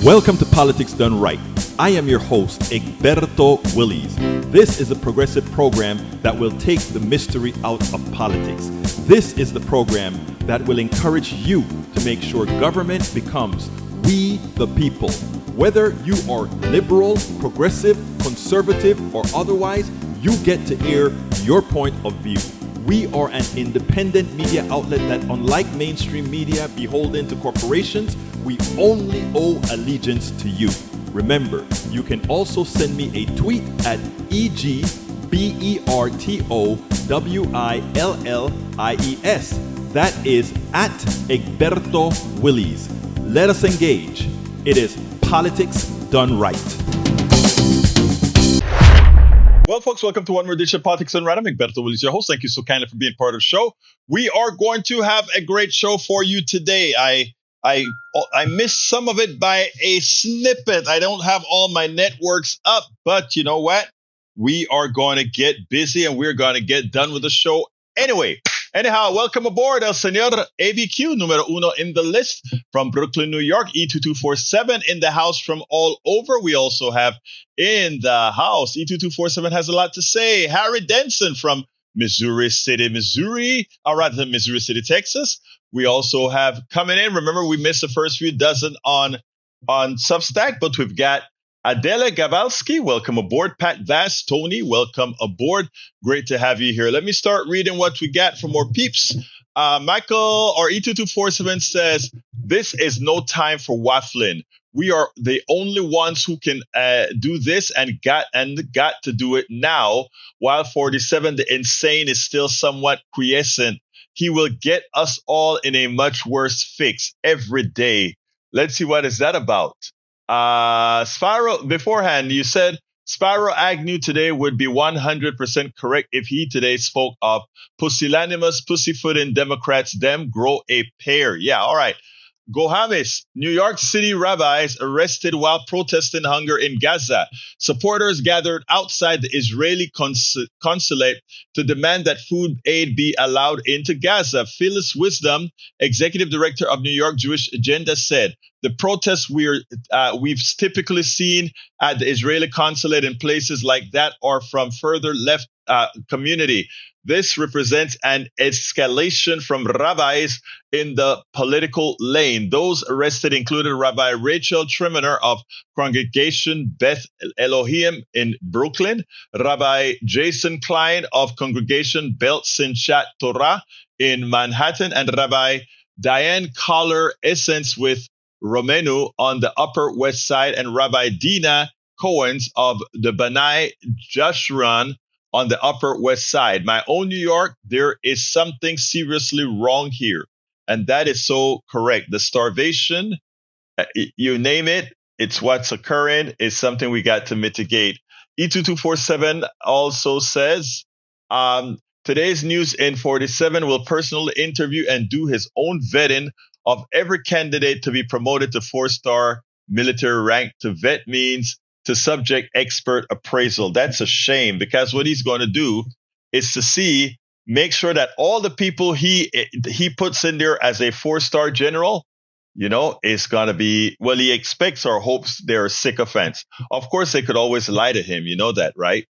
Welcome to Politics Done Right. I am your host, Egberto Willies. This is a progressive program that will take the mystery out of politics. This is the program that will encourage you to make sure government becomes we the people. Whether you are liberal, progressive, conservative, or otherwise, you get to air your point of view. We are an independent media outlet that, unlike mainstream media beholden to corporations, we only owe allegiance to you. Remember, you can also send me a tweet at EGBERTOWILLIES. That is at Egberto Willies. Let us engage. It is Politics Done Right. Well, folks, welcome to one more edition of Politics Done Right. I'm Egberto Willies, your host. Thank you so kindly for being part of the show. We are going to have a great show for you today. I missed some of it by a snippet. I don't have all my networks up, but you know what? We are going to get busy and we're going to get done with the show anyway. Anyhow, welcome aboard, El Señor ABQ, numero uno in the list from Brooklyn, New York, E2247 in the house from all over. We also have in the house, E2247 has a lot to say, Harry Denson from Missouri City, Missouri, or rather Missouri City, Texas. We also have coming in, remember we missed the first few dozen on Substack, but we've got Adela Gavalski, welcome aboard. Pat Vass, Tony, welcome aboard. Great to have you here. Let me start reading what we got from more peeps. Michael, or E2247 says, this is no time for waffling. We are the only ones who can do this and got to do it now. While 47, the insane is still somewhat quiescent. He will get us all in a much worse fix every day. Let's see, what is that about? Spyro, beforehand, you said Spyro Agnew today would be 100% correct if he today spoke of pusillanimous, pussyfooting Democrats, them grow a pair. Yeah, all right. Gohamis, New York City rabbis arrested while protesting hunger in Gaza. Supporters gathered outside the Israeli consulate to demand that food aid be allowed into Gaza. Phyllis Wisdom, executive director of New York Jewish Agenda, said, the protests we've typically seen at the Israeli consulate in places like that are from further left community. This represents an escalation from rabbis in the political lane. Those arrested included Rabbi Rachel Triminer of Congregation Beth Elohim in Brooklyn, Rabbi Jason Klein of Congregation Belt Sinchat Torah in Manhattan, and Rabbi Diane Collar Essence with Romenu on the Upper West Side, and Rabbi Dina Cohens of the B'nai Jeshurun on the Upper West Side. My own New York, there is something seriously wrong here. And that is so correct. The starvation, you name it, it's what's occurring, is something we got to mitigate. E2247 also says, today's news in 47 will personally interview and do his own vetting of every candidate to be promoted to 4-star military rank. To vet means to subject expert appraisal. That's a shame, because what he's going to do is to make sure that all the people he puts in there as a 4-star general, is going to be, well, he expects or hopes they're sycophants. Of course, they could always lie to him. You know that, right?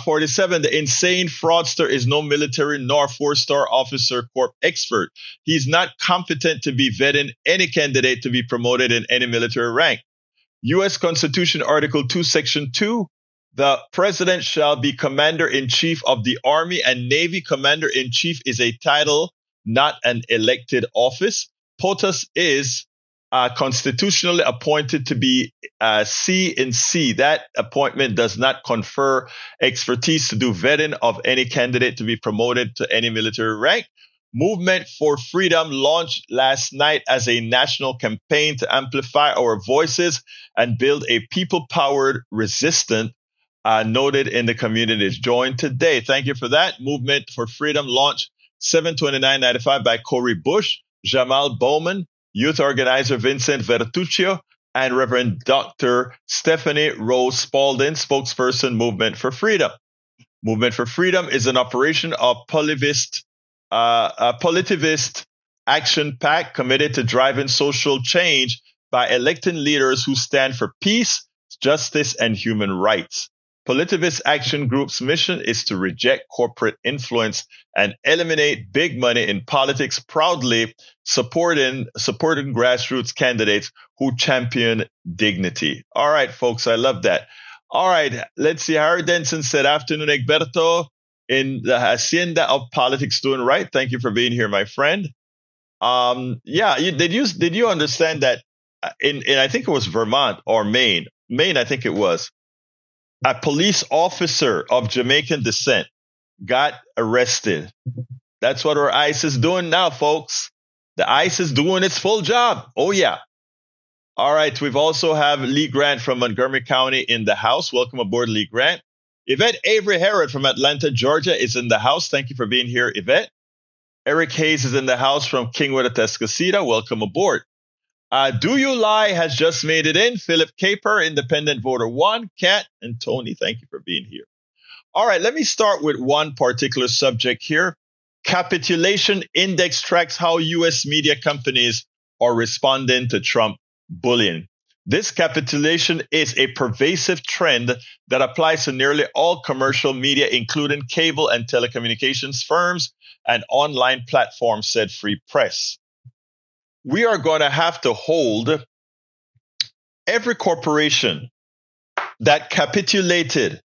47, the insane fraudster is no military nor 4-star officer corp expert. He's not competent to be vetting any candidate to be promoted in any military rank. U.S. Constitution, Article 2, Section 2, the president shall be commander-in-chief of the Army, and Navy commander-in-chief is a title, not an elected office. POTUS is constitutionally appointed to be C in C. That appointment does not confer expertise to do vetting of any candidate to be promoted to any military rank. Movement for Freedom launched last night as a national campaign to amplify our voices and build a people-powered resistance, noted in the communities. Join today. Thank you for that. Movement for Freedom launched 7/29/95 by Corey Bush, Jamal Bowman, youth organizer Vincent Vertuccio, and Reverend Dr. Stephanie Rose Spalding, spokesperson, Movement for Freedom. Movement for Freedom is an operation of politivist action pack committed to driving social change by electing leaders who stand for peace, justice, and human rights. Politivist Action Group's mission is to reject corporate influence and eliminate big money in politics, proudly supporting grassroots candidates who champion dignity. All right, folks, I love that. All right, let's see. Harry Denson said, "Afternoon, Egberto, in the hacienda of politics, doing right." Thank you for being here, my friend. Yeah, did you understand that in I think it was Vermont or Maine, I think it was, a police officer of Jamaican descent got arrested. That's what our ICE is doing now, folks. The ICE is doing its full job. Oh, yeah. All right. We've also have Lee Grant from Montgomery County in the house. Welcome aboard, Lee Grant. Yvette Avery Herod from Atlanta, Georgia is in the house. Thank you for being here, Yvette. Eric Hayes is in the house from Kingwood at Atascocita. Welcome aboard. Do You Lie has just made it in. Philip Caper, independent voter 1. Kat and Tony, thank you for being here. All right, let me start with one particular subject here. Capitulation index tracks how U.S. media companies are responding to Trump bullying. This capitulation is a pervasive trend that applies to nearly all commercial media, including cable and telecommunications firms and online platforms, said Free Press. We are going to have to hold every corporation that capitulated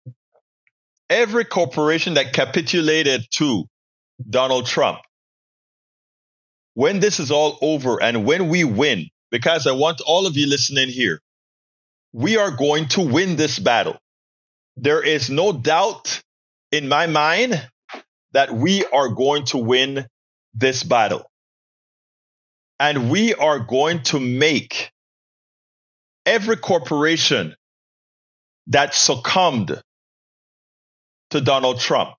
to Donald Trump. When this is all over and when we win, because I want all of you listening here, we are going to win this battle. There is no doubt in my mind that we are going to win this battle. And we are going to make every corporation that succumbed to Donald Trump,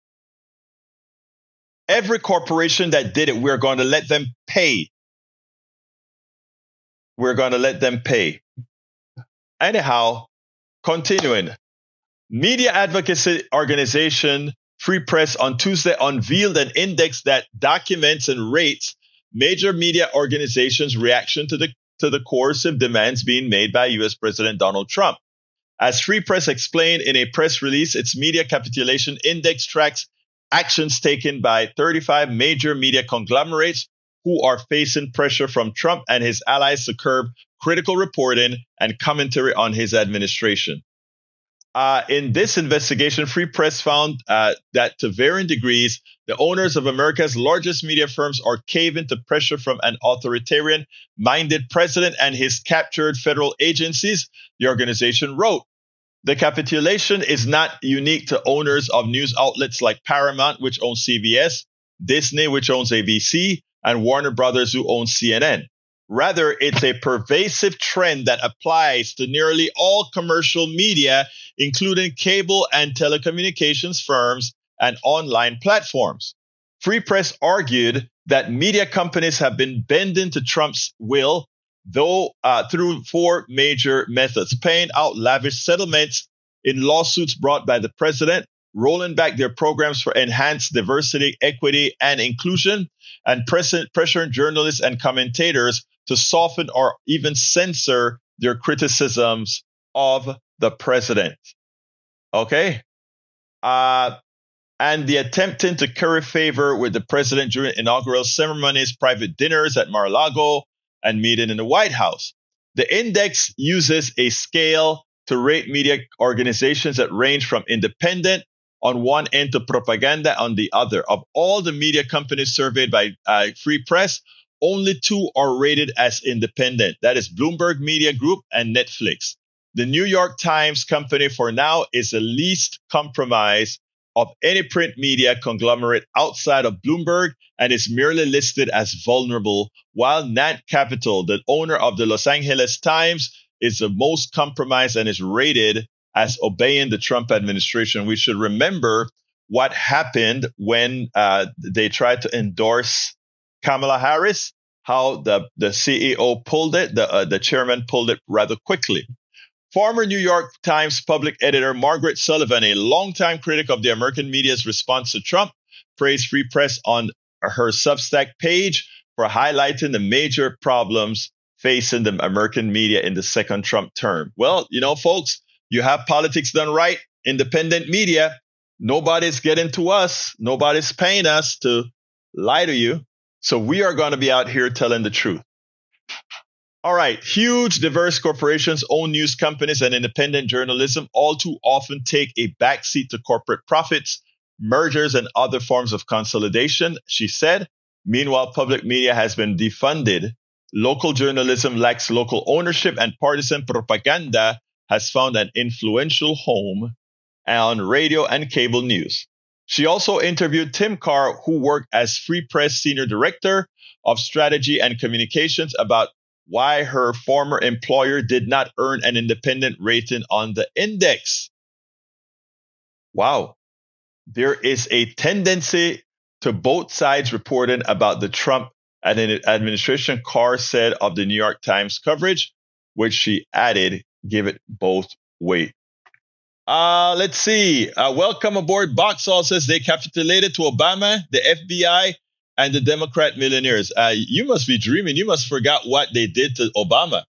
every corporation that did it, we're going to let them pay. We're going to let them pay. Anyhow, continuing. Media advocacy organization Free Press on Tuesday unveiled an index that documents and rates major media organizations' reaction to the coercive demands being made by U.S. President Donald Trump. As Free Press explained in a press release, its media capitulation index tracks actions taken by 35 major media conglomerates who are facing pressure from Trump and his allies to curb critical reporting and commentary on his administration. In this investigation, Free Press found that to varying degrees, the owners of America's largest media firms are caving to pressure from an authoritarian-minded president and his captured federal agencies, the organization wrote. The capitulation is not unique to owners of news outlets like Paramount, which owns CBS, Disney, which owns ABC, and Warner Brothers, who owns CNN. Rather, it's a pervasive trend that applies to nearly all commercial media, including cable and telecommunications firms and online platforms. Free Press argued that media companies have been bending to Trump's will, though through 4 major methods: paying out lavish settlements in lawsuits brought by the president, rolling back their programs for enhanced diversity, equity, and inclusion, and pressuring journalists and commentators to soften or even censor their criticisms of the president. Okay? And the attempting to curry favor with the president during inaugural ceremonies, private dinners at Mar-a-Lago, and meeting in the White House. The index uses a scale to rate media organizations that range from independent on one end to propaganda on the other. Of all the media companies surveyed by Free Press, only 2 are rated as independent. That is Bloomberg Media Group and Netflix. The New York Times Company, for now, is the least compromised of any print media conglomerate outside of Bloomberg and is merely listed as vulnerable, while Nat Capital, the owner of the Los Angeles Times, is the most compromised and is rated as obeying the Trump administration. We should remember what happened when they tried to endorse Kamala Harris, how the CEO pulled it, the chairman pulled it rather quickly. Former New York Times public editor Margaret Sullivan, a longtime critic of the American media's response to Trump, praised Free Press on her Substack page for highlighting the major problems facing the American media in the second Trump term. Well, folks, you have politics done right, independent media. Nobody's getting to us. Nobody's paying us to lie to you. So we are going to be out here telling the truth. All right. Huge, diverse corporations own news companies and independent journalism all too often take a backseat to corporate profits, mergers, and other forms of consolidation, she said. Meanwhile, public media has been defunded. Local journalism lacks local ownership, and partisan propaganda has found an influential home on radio and cable news. She also interviewed Tim Carr, who worked as Free Press Senior Director of Strategy and Communications, about why her former employer did not earn an independent rating on the index. Wow. There is a tendency to both sides reporting about the Trump administration, Carr said of the New York Times coverage, which she added give it both weight. Let's see. Welcome aboard. Boxall says they capitulated to Obama, the FBI, and the Democrat millionaires. You must be dreaming. You must forgot what they did to Obama.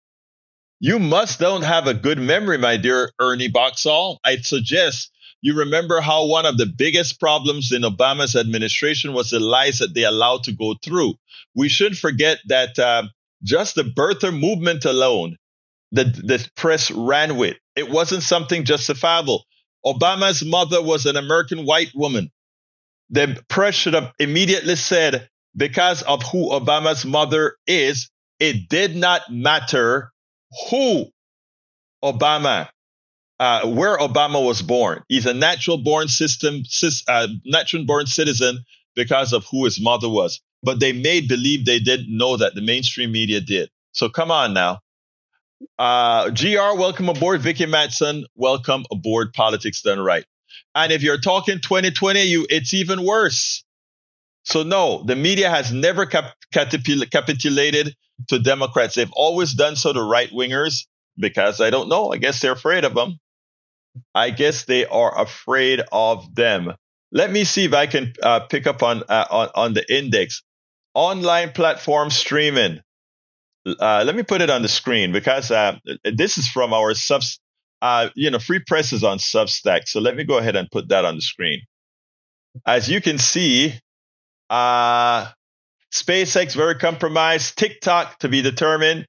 You must don't have a good memory, my dear Ernie Boxall. I'd suggest you remember how one of the biggest problems in Obama's administration was the lies that they allowed to go through. We shouldn't forget that just the birther movement alone, the press ran with. It wasn't something justifiable. Obama's mother was an American white woman. The press should have immediately said, because of who Obama's mother is, it did not matter who Obama, where Obama was born. He's a natural born citizen because of who his mother was. But they made believe they didn't know that. The mainstream media did. So come on now. GR, welcome aboard. Vicky Matson, welcome aboard. Politics Done Right. And if you're talking 2020, it's even worse. So no, the media has never capitulated to Democrats. They've always done so to right-wingers because I don't know. I guess they're afraid of them. I guess they are afraid of them. Let me see if I can pick up on the index. Online platform streaming. Let me put it on the screen because this is from our Free Press is on Substack. So let me go ahead and put that on the screen. As you can see, SpaceX very compromised. TikTok to be determined.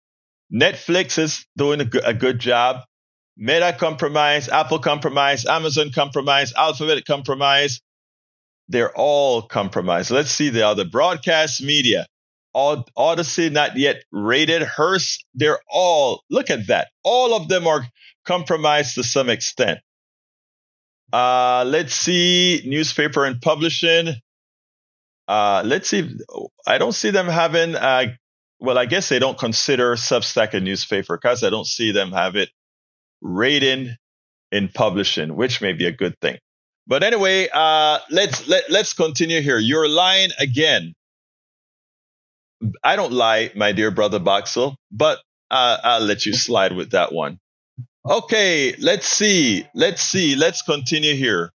Netflix is doing a good job. Meta compromised. Apple compromised. Amazon compromised. Alphabet compromised. They're all compromised. Let's see the other broadcast media. Odyssey not yet rated. Hearst, they're all, look at that. All of them are compromised to some extent. Let's see, newspaper and publishing. Let's see, I don't see them having, well, I guess they don't consider Substack a newspaper because I don't see them have it rating in publishing, which may be a good thing. But anyway, let's continue here. You're lying again. I don't lie, my dear brother Boxall, but I'll let you slide with that one. Okay, let's see. Let's continue here.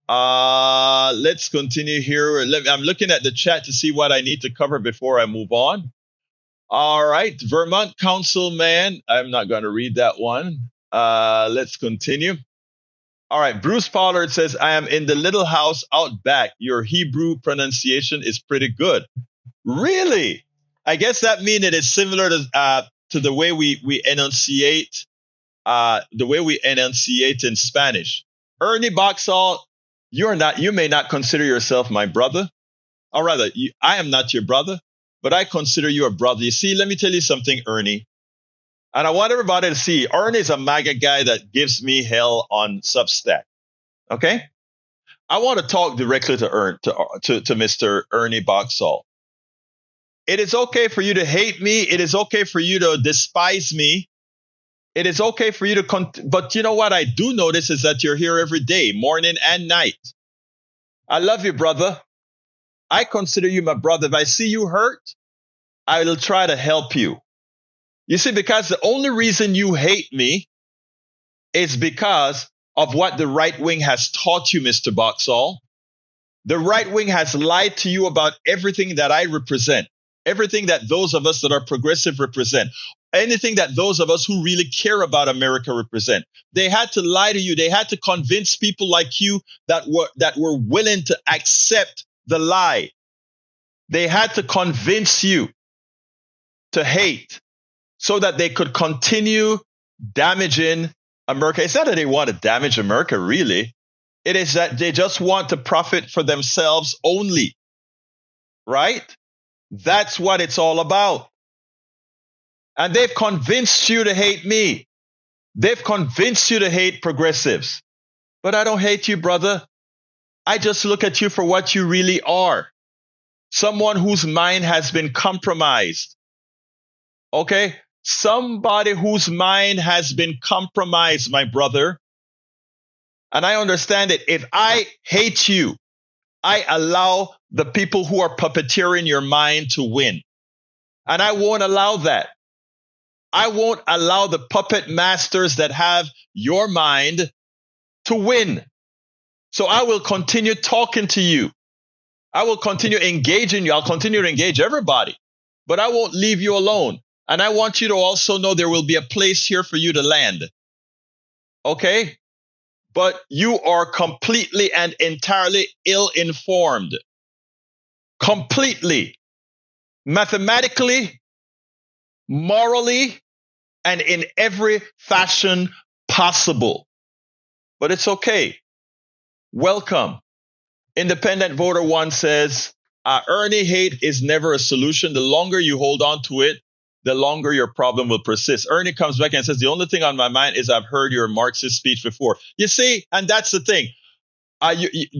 Let's continue here. I'm looking at the chat to see what I need to cover before I move on. All right, Vermont Councilman. I'm not going to read that one. Let's continue. All right, Bruce Pollard says, I am in the little house out back. Your Hebrew pronunciation is pretty good. Really? I guess that means it is similar to the way we enunciate in Spanish. Ernie Boxall, you may not consider yourself my brother, or rather, I am not your brother, but I consider you a brother. You see, let me tell you something, Ernie. And I want everybody to see, Ernie is a MAGA guy that gives me hell on Substack. Okay? I want to talk directly to Mr. Ernie Boxall. It is okay for you to hate me. It is okay for you to despise me. It is okay for you to, but you know what I do notice is that you're here every day, morning and night. I love you, brother. I consider you my brother. If I see you hurt, I will try to help you. You see, because the only reason you hate me is because of what the right wing has taught you, Mr. Boxall. The right wing has lied to you about everything that I represent. everything that those of us that are progressive represent, anything that those of us who really care about America represent. They had to lie to you. They had to convince people like you that were willing to accept the lie. They had to convince you to hate so that they could continue damaging America. It's not that they want to damage America, really. It is that they just want to profit for themselves only. Right? That's what it's all about. And they've convinced you to hate me. They've convinced you to hate progressives. But I don't hate you, brother. I just look at you for what you really are. Someone whose mind has been compromised. Okay? Somebody whose mind has been compromised, my brother. And I understand it. If I hate you, I allow the people who are puppeteering your mind to win. And I won't allow that. I won't allow the puppet masters that have your mind to win. So I will continue talking to you. I will continue engaging you. I'll continue to engage everybody, but I won't leave you alone. And I want you to also know there will be a place here for you to land. Okay? But you are completely and entirely ill-informed. Completely. Mathematically, morally, and in every fashion possible. But it's okay. Welcome. Independent Voter 1 says, Ernie, hate is never a solution. The longer you hold on to it, the longer your problem will persist. Ernie comes back and says, the only thing on my mind is I've heard your Marxist speech before. You see, and that's the thing.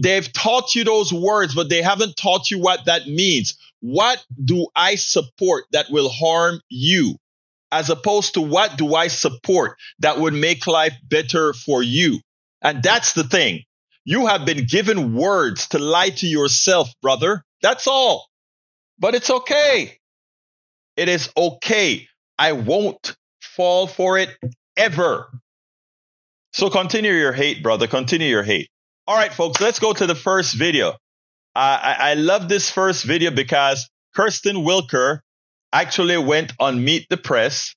They've taught you those words, but they haven't taught you what that means. What do I support that will harm you? As opposed to what do I support that would make life better for you? And that's the thing. You have been given words to lie to yourself, brother. That's all. But it's okay. It is okay. I won't fall for it ever. So continue your hate, brother. Continue your hate. All right, folks, let's go to the first video. I love this first video because Kirsten Wilker actually went on Meet the Press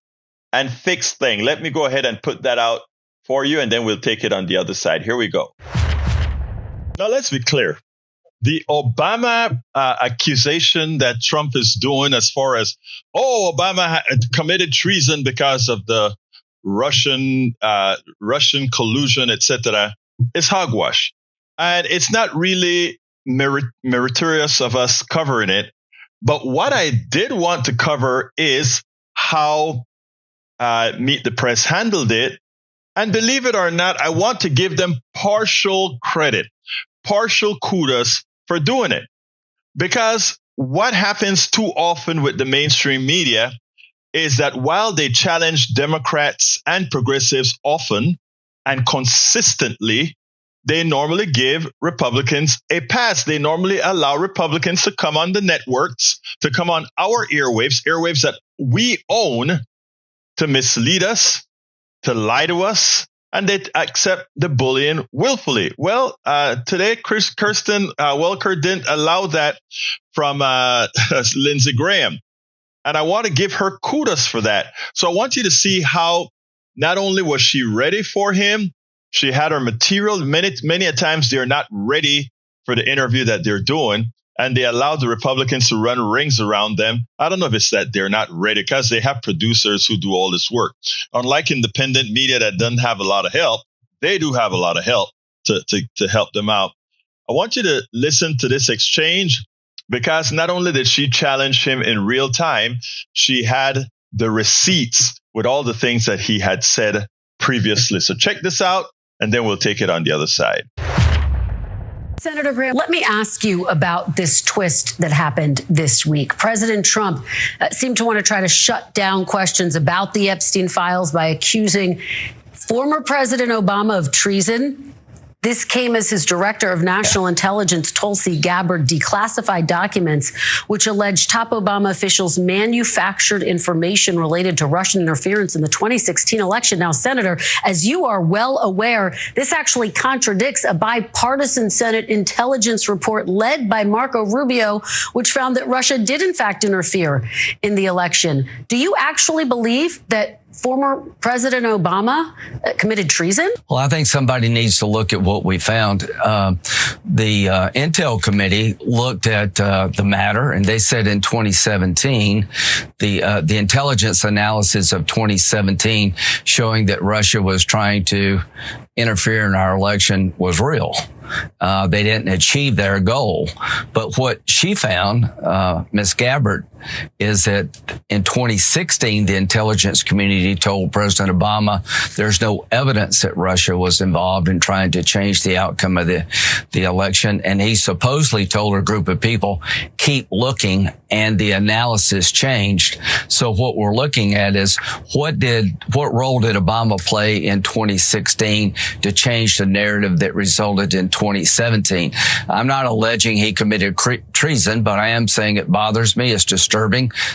and fixed things. Let me go ahead and put that out for you, and then we'll take it on the other side. Here we go. Now, let's be clear. The Obama accusation that Trump is doing as far as, Obama committed treason because of the Russian collusion, etc., is hogwash. And it's not really meritorious of us covering it. But what I did want to cover is how Meet the Press handled it. And believe it or not, I want to give them partial credit, partial kudos for doing it. Because what happens too often with the mainstream media is that while they challenge Democrats and progressives often and consistently, they normally give Republicans a pass. They normally allow Republicans to come on the networks, to come on our airwaves that we own, to mislead us, to lie to us, and they accept the bullying willfully. Well, today, Kirsten Welker didn't allow that from Lindsey Graham. And I want to give her kudos for that. So I want you to see how not only was she ready for him, she had her material. Many a times they're not ready for the interview that they're doing, and they allowed the Republicans to run rings around them. I don't know if it's that they're not ready because they have producers who do all this work. Unlike independent media that doesn't have a lot of help, they do have a lot of help to help them out. I want you to listen to this exchange because not only did she challenge him in real time, she had the receipts with all the things that he had said previously. So check this out, and then we'll take it on the other side. Senator Graham, let me ask you about this twist that happened this week. President Trump seemed to want to try to shut down questions about the Epstein files by accusing former President Obama of treason. This came as his director of national intelligence, Tulsi Gabbard, declassified documents which allege top Obama officials manufactured information related to Russian interference in the 2016 election. Now, Senator, as you are well aware, this actually contradicts a bipartisan Senate intelligence report led by Marco Rubio, which found that Russia did, in fact, interfere in the election. Do you actually believe that former President Obama committed treason? Well, I think somebody needs to look at what we found. The Intel Committee looked at the matter, and they said in 2017, the intelligence analysis of 2017 showing that Russia was trying to interfere in our election was real. They didn't achieve their goal. But what she found, Ms. Gabbard, is that in 2016, the intelligence community told President Obama there's no evidence that Russia was involved in trying to change the outcome of the election. And he supposedly told a group of people, keep looking, and the analysis changed. So what we're looking at is what role did Obama play in 2016 to change the narrative that resulted in 2017? I'm not alleging he committed treason, but I am saying it bothers me. It's disturbing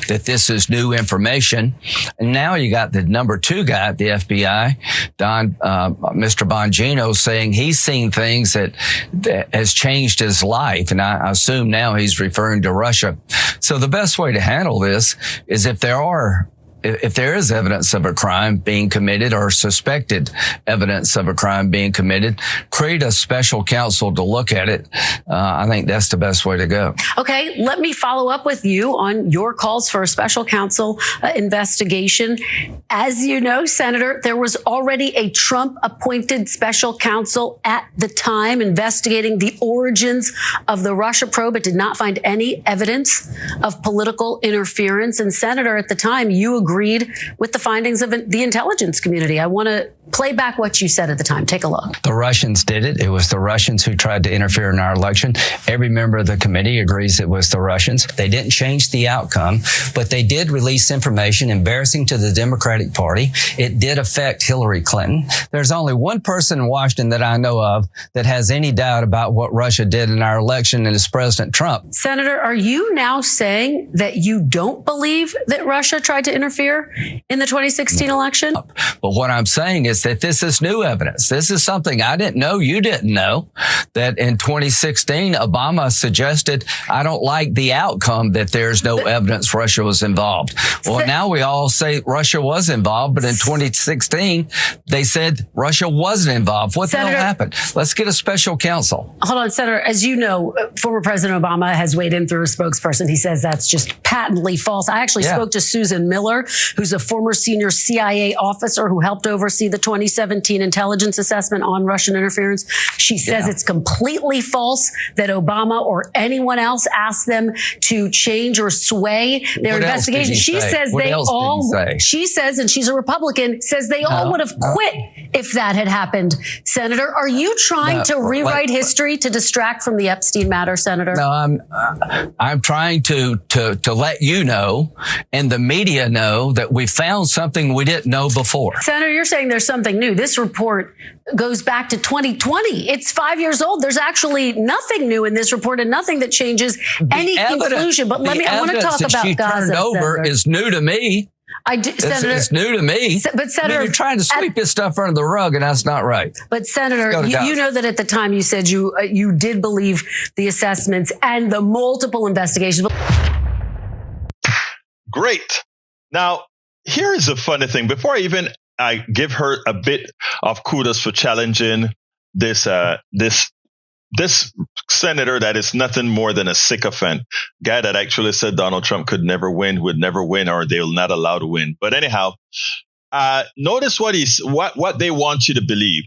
that this is new information. And now you got the number 2 guy at the FBI, Mr. Bongino, saying he's seen things that has changed his life. And I assume now he's referring to Russia. So the best way to handle this is if there is evidence of a crime being committed or suspected evidence of a crime being committed, create a special counsel to look at it. I think that's the best way to go. Okay, let me follow up with you on your calls for a special counsel investigation. As you know, Senator, there was already a Trump-appointed special counsel at the time investigating the origins of the Russia probe. It did not find any evidence of political interference. And Senator, at the time, you agreed with the findings of the intelligence community. I want to play back what you said at the time. Take a look. The Russians did it. It was the Russians who tried to interfere in our election. Every member of the committee agrees it was the Russians. They didn't change the outcome, but they did release information embarrassing to the Democratic Party. It did affect Hillary Clinton. There's only one person in Washington that I know of that has any doubt about what Russia did in our election, and it's President Trump. Senator, are you now saying that you don't believe that Russia tried to interfere in the 2016 election? But what I'm saying is that this is new evidence. This is something I didn't know, you didn't know, that in 2016, Obama suggested, I don't like the outcome, that there's no evidence Russia was involved. Well, now we all say Russia was involved, but in 2016, they said Russia wasn't involved. What the hell happened? Let's get a special counsel. Hold on, Senator. As you know, former President Obama has weighed in through a spokesperson. He says that's just patently false. I actually spoke to Susan Miller, who's a former senior CIA officer who helped oversee the 2017 intelligence assessment on Russian interference. She says it's completely false that Obama or anyone else asked them to change or sway their investigation. She says she says, and she's a Republican, says they all would have quit if that had happened. Senator, are you trying to rewrite history to distract from the Epstein matter, Senator? No, I'm trying to let you know and the media know that we found something we didn't know before. Senator, you're saying there's something new. This report goes back to 2020. It's 5 years old. There's actually nothing new in this report and nothing that changes any conclusion. But I want to talk about Gaza. Turned over is new to me. Senator, it's new to me. But Senator, you're trying to sweep this stuff under the rug, and that's not right. But Senator, you know that at the time you said you did believe the assessments and the multiple investigations. Great. Now, here is a funny thing. Before I give her a bit of kudos for challenging this senator that is nothing more than a sycophant, guy that actually said Donald Trump could never win, would never win, or they will not allow to win. But anyhow, notice what they want you to believe.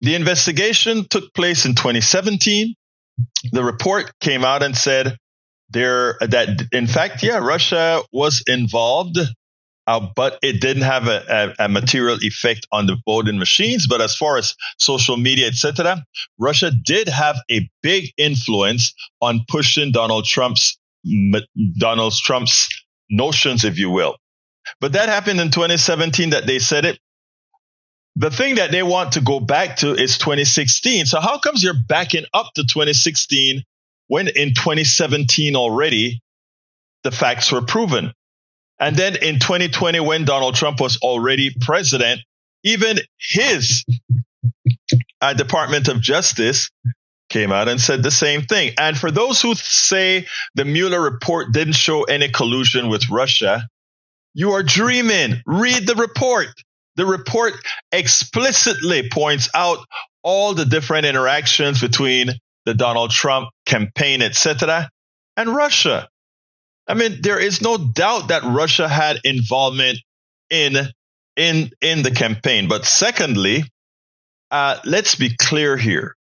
The investigation took place in 2017. The report came out and said that in fact, Russia was involved. But it didn't have a material effect on the voting machines. But as far as social media, etc., Russia did have a big influence on pushing Donald Trump's notions, if you will. But that happened in 2017 that they said it. the thing that they want to go back to is 2016. So how comes you're backing up to 2016 when in 2017 already the facts were proven? And then in 2020, when Donald Trump was already president, even his Department of Justice came out and said the same thing. And for those who say the Mueller report didn't show any collusion with Russia, you are dreaming. Read the report. The report explicitly points out all the different interactions between the Donald Trump campaign, etc., and Russia. I mean, there is no doubt that Russia had involvement in the campaign. But secondly, let's be clear here.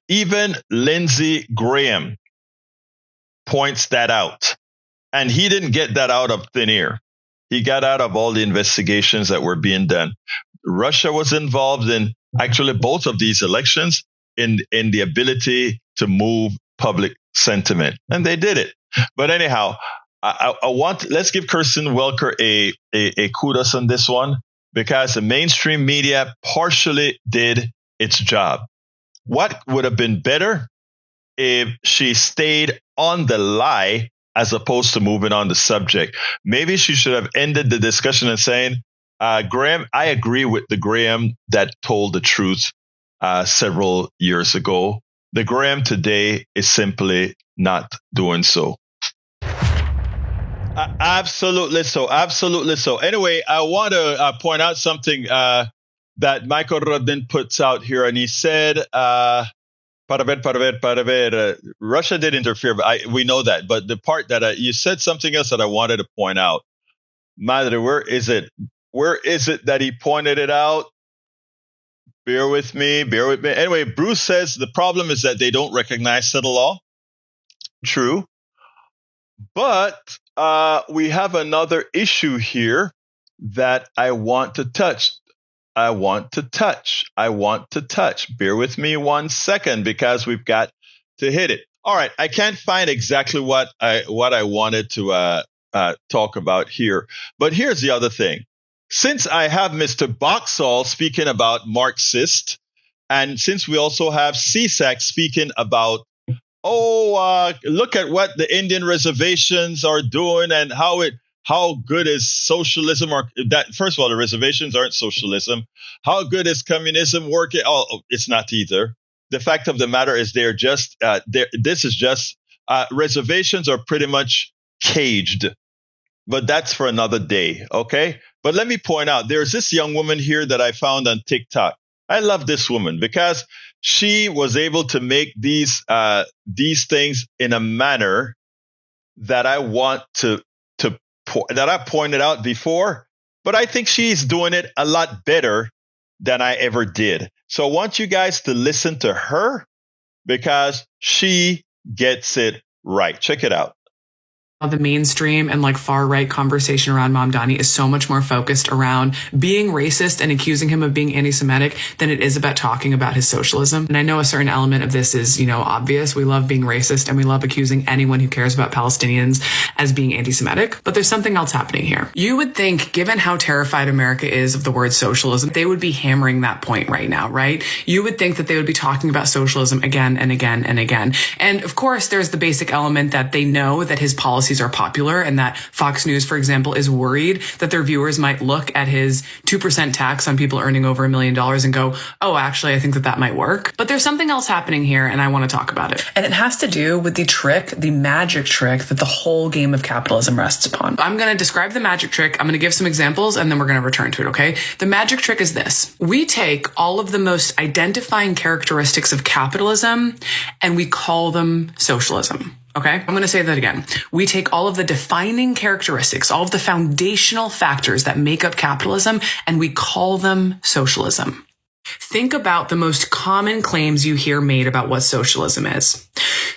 Even Lindsey Graham points that out, and he didn't get that out of thin air. He got out of all the investigations that were being done. Russia was involved in actually both of these elections in the ability to move public sentiment, and they did it. But anyhow, let's give Kirsten Welker a kudos on this one, because the mainstream media partially did its job. What would have been better if she stayed on the lie as opposed to moving on the subject? Maybe she should have ended the discussion and saying, Graham, I agree with the Graham that told the truth several years ago. The Graham today is simply not doing so. Absolutely so. Absolutely so. Anyway, I want to point out something that Michael Rodin puts out here. And he said, Russia did interfere. But we know that. But the part that you said something else that I wanted to point out. Madre, where is it? Where is it that he pointed it out? Bear with me. Anyway, Bruce says the problem is that they don't recognize the law. True. But we have another issue here that I want to touch. Bear with me 1 second, because we've got to hit it. All right. I can't find exactly what I wanted to talk about here. But here's the other thing. Since I have Mr. Boxall speaking about Marxist, and since we also have CSAC speaking about, look at what the Indian reservations are doing and how good is socialism, or that, first of all, the reservations aren't socialism. How good is communism working? Oh, it's not either. The fact of the matter is reservations are pretty much caged, but that's for another day. Okay. But let me point out, there's this young woman here that I found on TikTok. I love this woman because she was able to make these things in a manner that I want that I pointed out before, but I think she's doing it a lot better than I ever did. So I want you guys to listen to her because she gets it right. Check it out. The mainstream and far right conversation around Mamdani is so much more focused around being racist and accusing him of being anti-Semitic than it is about talking about his socialism. And I know a certain element of this is, obvious. We love being racist and we love accusing anyone who cares about Palestinians as being anti-Semitic. But there's something else happening here. You would think, given how terrified America is of the word socialism, they would be hammering that point right now, right? You would think that they would be talking about socialism again and again and again. And of course, there's the basic element that they know that his policies are popular and that Fox News, for example, is worried that their viewers might look at his 2% tax on people earning over $1 million and go, oh, actually, I think that might work. But there's something else happening here, and I want to talk about it. And it has to do with the magic trick that the whole game of capitalism rests upon. I'm going to describe the magic trick. I'm going to give some examples, and then we're going to return to it, okay? The magic trick is this. We take all of the most identifying characteristics of capitalism, and we call them socialism. Okay, I'm going to say that again. We take all of the defining characteristics, all of the foundational factors that make up capitalism, and we call them socialism. Think about the most common claims you hear made about what socialism is.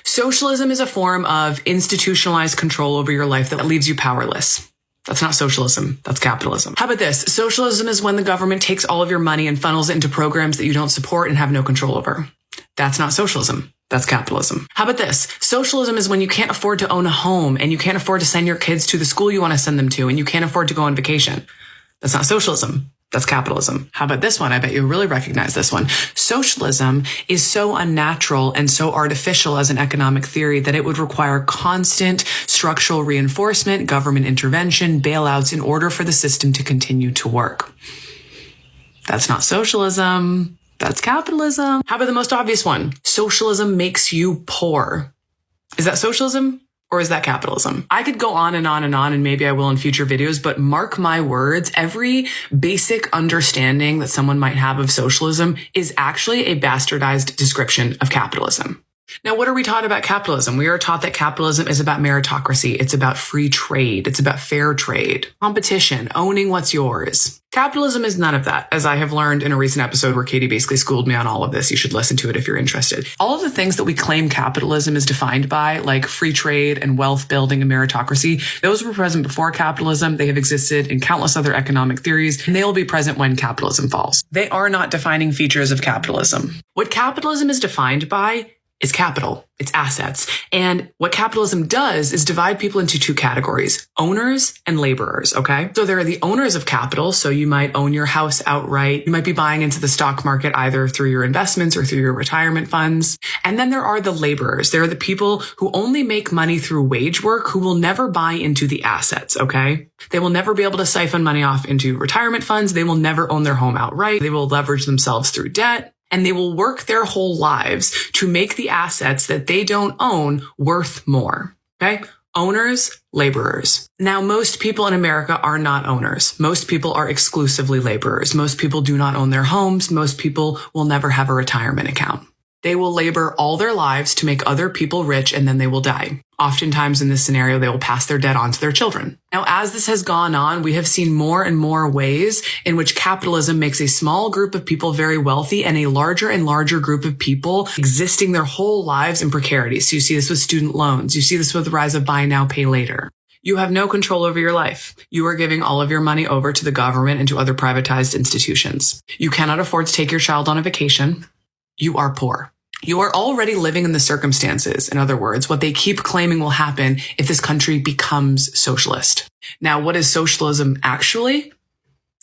Socialism is a form of institutionalized control over your life that leaves you powerless. That's not socialism. That's capitalism. How about this? Socialism is when the government takes all of your money and funnels it into programs that you don't support and have no control over. That's not socialism. That's capitalism. How about this? Socialism is when you can't afford to own a home and you can't afford to send your kids to the school you want to send them to and you can't afford to go on vacation. That's not socialism. That's capitalism. How about this one? I bet you'll really recognize this one. Socialism is so unnatural and so artificial as an economic theory that it would require constant structural reinforcement, government intervention, bailouts in order for the system to continue to work. That's not socialism. That's capitalism. How about the most obvious one? Socialism makes you poor. Is that socialism? Or is that capitalism? I could go on and on and on, and maybe I will in future videos, but mark my words, every basic understanding that someone might have of socialism is actually a bastardized description of capitalism. Now, what are we taught about capitalism? We are taught that capitalism is about meritocracy. It's about free trade. It's about fair trade, competition, owning what's yours. Capitalism is none of that, as I have learned in a recent episode where Katie basically schooled me on all of this. You should listen to it if you're interested. All of the things that we claim capitalism is defined by, like free trade and wealth building and meritocracy, those were present before capitalism. They have existed in countless other economic theories, and they will be present when capitalism falls. They are not defining features of capitalism. What capitalism is defined by is capital. It's assets. And what capitalism does is divide people into two categories, owners and laborers, okay? So there are the owners of capital. So you might own your house outright. You might be buying into the stock market either through your investments or through your retirement funds. And then there are the laborers. There are the people who only make money through wage work, who will never buy into the assets, okay? They will never be able to siphon money off into retirement funds. They will never own their home outright. They will leverage themselves through debt. And they will work their whole lives to make the assets that they don't own worth more. Okay? Owners, laborers. Now, most people in America are not owners. Most people are exclusively laborers. Most people do not own their homes. Most people will never have a retirement account. They will labor all their lives to make other people rich, and then they will die. Oftentimes in this scenario, they will pass their debt on to their children. Now, as this has gone on, we have seen more and more ways in which capitalism makes a small group of people very wealthy and a larger and larger group of people existing their whole lives in precarity. So you see this with student loans. You see this with the rise of buy now, pay later. You have no control over your life. You are giving all of your money over to the government and to other privatized institutions. You cannot afford to take your child on a vacation. You are poor. You are already living in the circumstances. In other words, what they keep claiming will happen if this country becomes socialist. Now, what is socialism actually?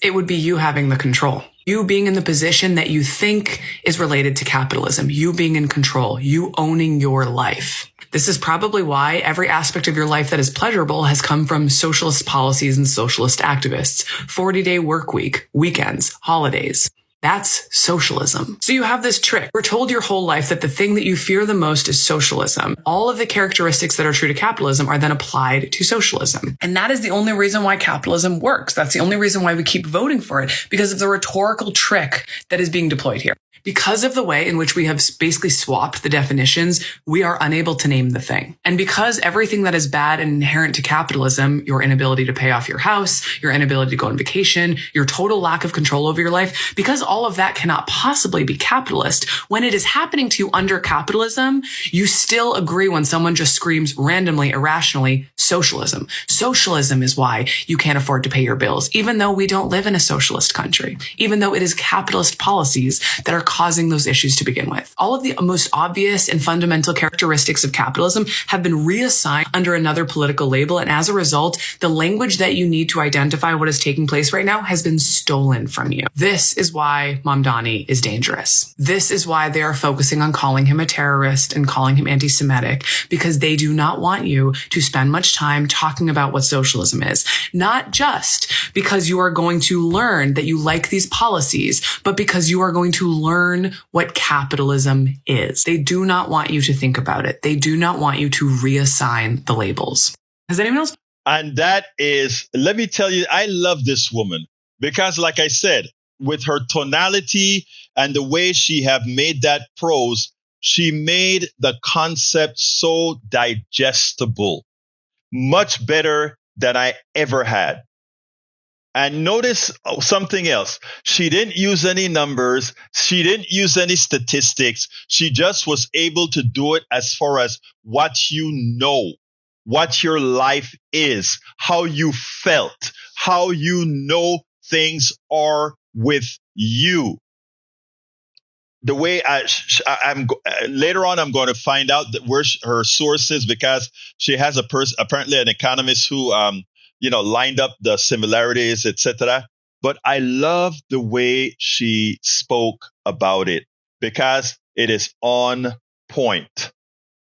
It would be you having the control. You being in the position that you think is related to capitalism. You being in control. You owning your life. This is probably why every aspect of your life that is pleasurable has come from socialist policies and socialist activists. 40-day work week, weekends, holidays. That's socialism. So you have this trick. We're told your whole life that the thing that you fear the most is socialism. All of the characteristics that are true to capitalism are then applied to socialism. And that is the only reason why capitalism works. That's the only reason why we keep voting for it, because of the rhetorical trick that is being deployed here. Because of the way in which we have basically swapped the definitions, we are unable to name the thing. And because everything that is bad and inherent to capitalism, your inability to pay off your house, your inability to go on vacation, your total lack of control over your life, because all of that cannot possibly be capitalist, when it is happening to you under capitalism, you still agree when someone just screams randomly, irrationally, socialism. Socialism is why you can't afford to pay your bills, even though we don't live in a socialist country, even though it is capitalist policies that are causing those issues to begin with. All of the most obvious and fundamental characteristics of capitalism have been reassigned under another political label. And as a result, the language that you need to identify what is taking place right now has been stolen from you. This is why Mamdani is dangerous. This is why they are focusing on calling him a terrorist and calling him anti-Semitic, because they do not want you to spend much time talking about what socialism is. Not just because you are going to learn that you like these policies, but because you are going to learn what capitalism is. They do not want you to think about it. They do not want you to reassign the labels. Has anyone else? And that is, let me tell you, I love this woman because, like I said, with her tonality and the way she have made that prose, she made the concept so digestible, much better than I ever had. And notice something else. She didn't use any numbers. She didn't use any statistics. She just was able to do it as far as what you know, what your life is, how you felt, how you know things are with you. The way I'm later on, I'm going to find out that where her source is, because she has a person, apparently an economist who, lined up the similarities, etc. but I love the way she spoke about it because it is on point.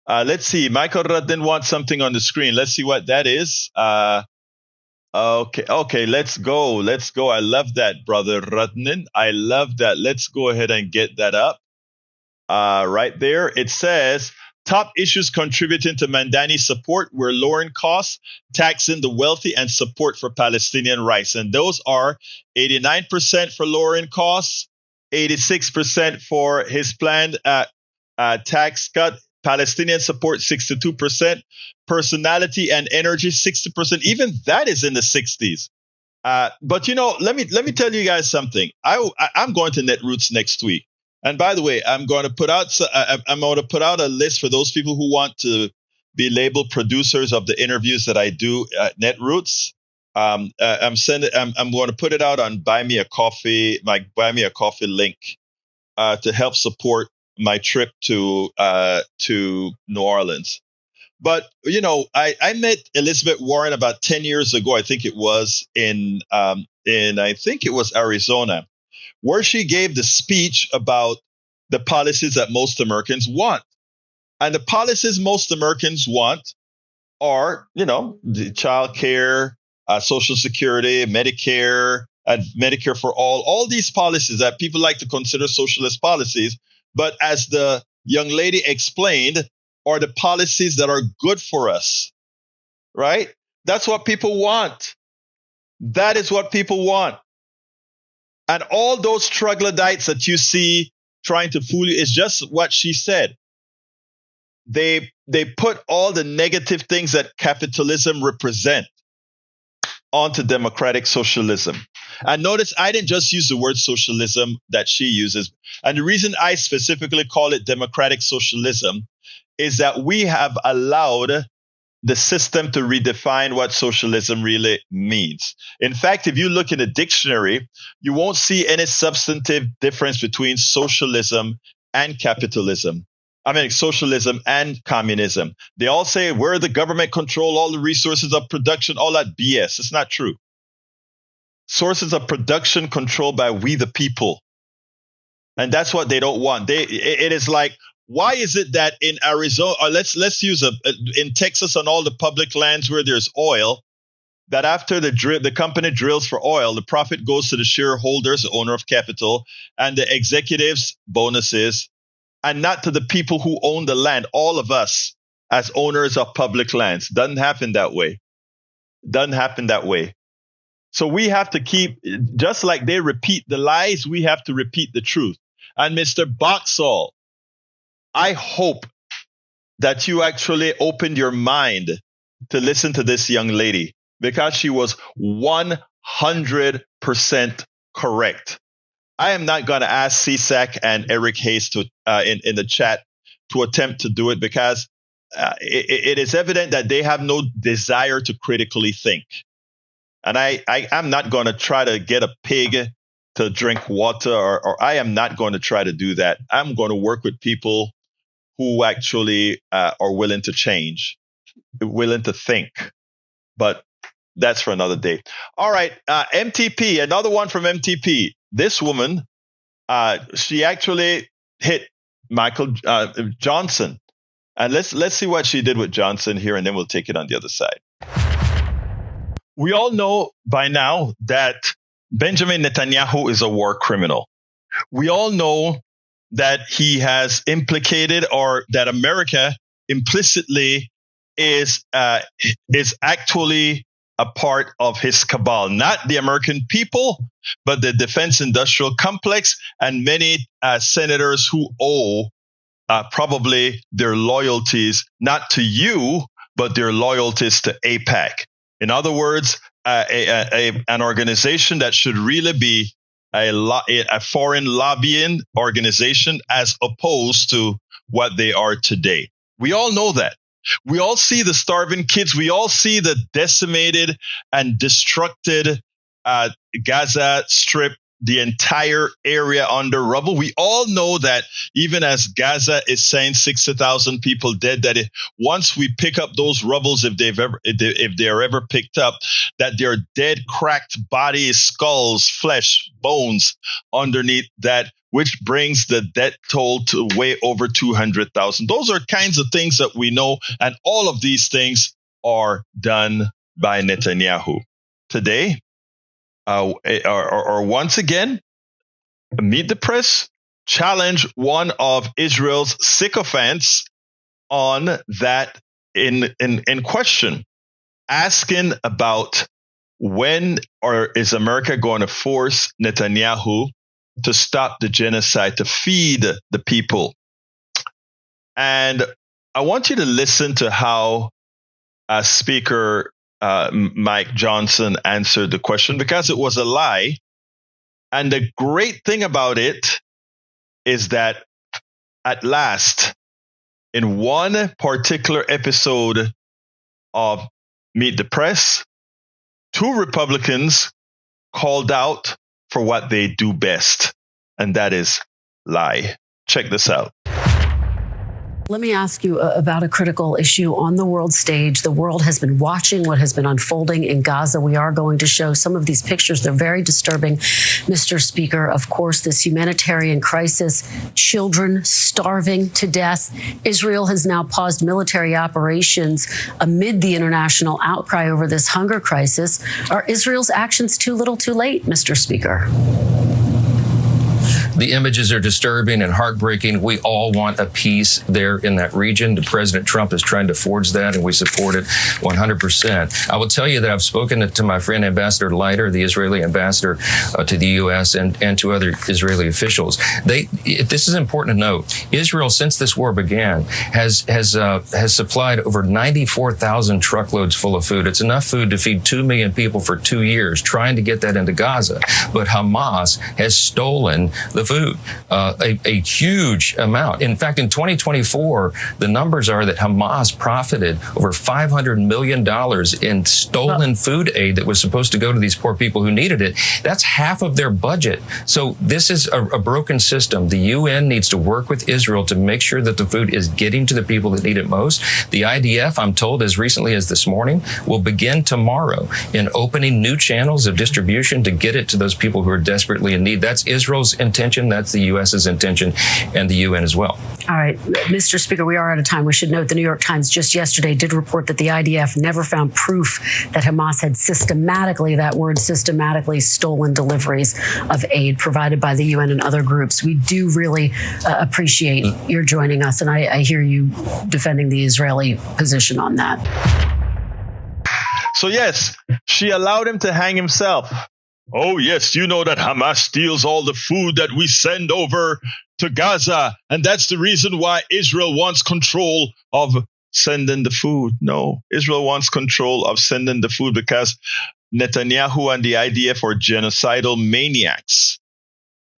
Let's see. Michael Ruddin wants something on the screen. Let's see what that is. Okay. Let's go. I love that, brother Ruddin. I love that. Let's go ahead and get that up. Right there. It says, top issues contributing to Mandani support were lowering costs, taxing the wealthy, and support for Palestinian rights. And those are 89% for lowering costs, 86% for his planned tax cut, Palestinian support 62%, personality and energy 60%. Even that is in the 60s. But let me tell you guys something. I'm going to Netroots next week. And by the way, I'm going to put out a list for those people who want to be labeled producers of the interviews that I do at Netroots. I'm going to put it out on Buy Me a Coffee, my Buy Me a Coffee link, to help support my trip to New Orleans. But I met Elizabeth Warren about 10 years ago. I think it was in Arizona, where she gave the speech about the policies that most Americans want. And the policies most Americans want are, the child care, Social Security, Medicare, and Medicare for all these policies that people like to consider socialist policies. But as the young lady explained, are the policies that are good for us, right? That's what people want. That is what people want. And all those troglodytes that you see trying to fool you is just what she said. They put all the negative things that capitalism represent onto democratic socialism. And notice I didn't just use the word socialism that she uses. And the reason I specifically call it democratic socialism is that we have allowed the system to redefine what socialism really means. In fact, if you look in the dictionary, you won't see any substantive difference between socialism and capitalism. Socialism and communism. They all say where the government control all the resources of production, all that BS. It's not true. Sources of production controlled by we the people. And that's what they don't want. It is like, why is it that in Arizona, or let's use in Texas on all the public lands where there's oil, that after the company drills for oil, the profit goes to the shareholders, the owner of capital, and the executives' bonuses, and not to the people who own the land, all of us as owners of public lands. Doesn't happen that way. So we have to keep, just like they repeat the lies, we have to repeat the truth. And Mr. Boxall, I hope that you actually opened your mind to listen to this young lady, because she was 100% correct. I am not going to ask CSAC and Eric Hayes to in the chat to attempt to do it, because it is evident that they have no desire to critically think. And I'm not going to try to get a pig to drink water, or I am not going to try to do that. I'm going to work with people who actually are willing to change, willing to think. But that's for another day. All right, MTP, another one from MTP. This woman, she actually hit Michael Johnson. And let's see what she did with Johnson here, and then we'll take it on the other side. We all know by now that Benjamin Netanyahu is a war criminal. We all know that he has implicated, or that America implicitly is actually a part of his cabal, not the American people, but the defense industrial complex and many senators who owe probably their loyalties, not to you, but their loyalties to AIPAC. In other words, an organization that should really be a foreign lobbying organization, as opposed to what they are today. We all know that. We all see the starving kids. We all see the decimated and destructed Gaza Strip the entire area under rubble. We all know that even as Gaza is saying 60,000 people dead, that once we pick up those rubbles, if they are ever picked up, that they're dead, cracked bodies, skulls, flesh, bones underneath that, which brings the death toll to way over 200,000. Those are kinds of things that we know, and all of these things are done by Netanyahu. Today, or once again, Meet the Press challenge one of Israel's sycophants on that in question, asking about when is America going to force Netanyahu to stop the genocide, to feed the people. And I want you to listen to how Speaker Mike Johnson answered the question, because it was a lie. And the great thing about it is that at last, in one particular episode of Meet the Press, 2 Republicans called out for what they do best, and that is lie. Check this out. Let me ask you about a critical issue on the world stage. The world has been watching what has been unfolding in Gaza. We are going to show some of these pictures. They're very disturbing, Mr. Speaker. Of course, this humanitarian crisis, children starving to death. Israel has now paused military operations amid the international outcry over this hunger crisis. Are Israel's actions too little too late, Mr. Speaker? The images are disturbing and heartbreaking. We all want a peace there in that region. President Trump is trying to forge that, and we support it 100%. I will tell you that I've spoken to my friend Ambassador Leiter, the Israeli ambassador to the U.S., and to other Israeli officials. This is important to note. Israel, since this war began, has supplied over 94,000 truckloads full of food. It's enough food to feed 2 million people for 2 years, trying to get that into Gaza. But Hamas has stolen the food, a huge amount. In fact, in 2024, the numbers are that Hamas profited over $500 million in stolen food aid that was supposed to go to these poor people who needed it. That's half of their budget. So this is a broken system. The UN needs to work with Israel to make sure that the food is getting to the people that need it most. The IDF, I'm told as recently as this morning, will begin tomorrow in opening new channels of distribution to get it to those people who are desperately in need. That's Israel's intention. That's the U.S.'s intention, and the UN as well. All right, Mr. Speaker, we are out of time. We should note the New York Times just yesterday did report that the IDF never found proof that Hamas had systematically stolen deliveries of aid provided by the UN and other groups. We do really appreciate your joining us, and I hear you defending the Israeli position on that. So yes, she allowed him to hang himself. Oh, yes, you know that Hamas steals all the food that we send over to Gaza, and that's the reason why Israel wants control of sending the food. No, Israel wants control of sending the food because Netanyahu and the IDF are genocidal maniacs.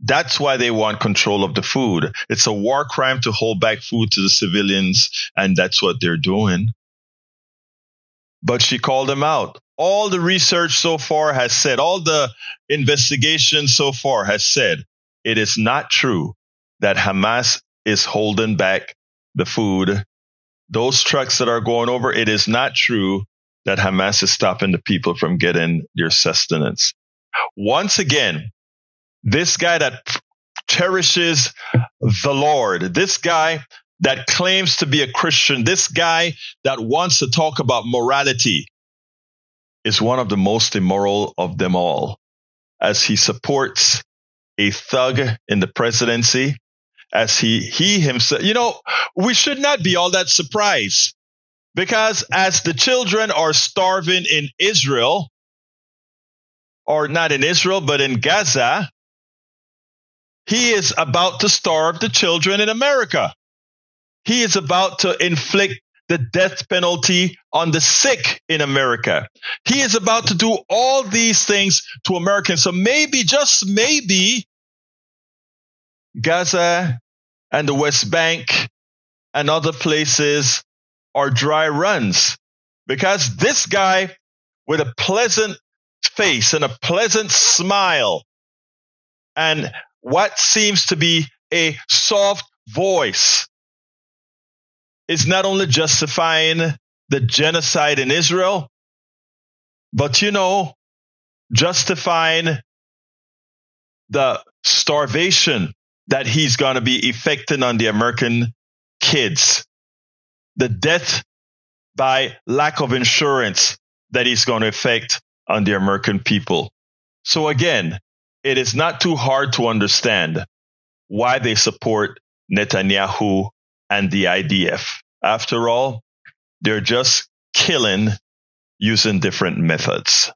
That's why they want control of the food. It's a war crime to hold back food to the civilians, and that's what they're doing. But she called them out. All the research so far has said, all the investigation so far has said, it is not true that Hamas is holding back the food. Those trucks that are going over, it is not true that Hamas is stopping the people from getting their sustenance. Once again, this guy that cherishes the Lord, this guy that claims to be a Christian, this guy that wants to talk about morality, is one of the most immoral of them all, as he supports a thug in the presidency, as he himself, we should not be all that surprised, because as the children are starving in Israel, or not in Israel, but in Gaza, he is about to starve the children in America. He is about to inflict the death penalty on the sick in America. He is about to do all these things to Americans. So maybe, just maybe, Gaza and the West Bank and other places are dry runs, because this guy with a pleasant face and a pleasant smile and what seems to be a soft voice is not only justifying the genocide in Israel, but, justifying the starvation that he's going to be effecting on the American kids, the death by lack of insurance that he's going to affect on the American people. So again, it is not too hard to understand why they support Netanyahu and the IDF. After all, they're just killing using different methods.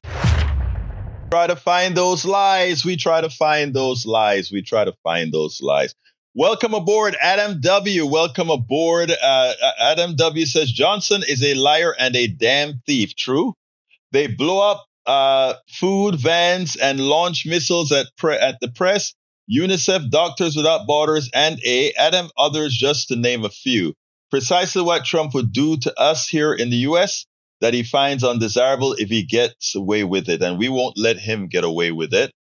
Try to find those lies. We try to find those lies. We try to find those lies. Welcome aboard, Adam W. Welcome aboard. Adam W. says Johnson is a liar and a damn thief. True. They blow up food vans and launch missiles at the press. UNICEF, Doctors Without Borders, and Adam others, just to name a few. Precisely what Trump would do to us here in the U.S. that he finds undesirable if he gets away with it, and we won't let him get away with it.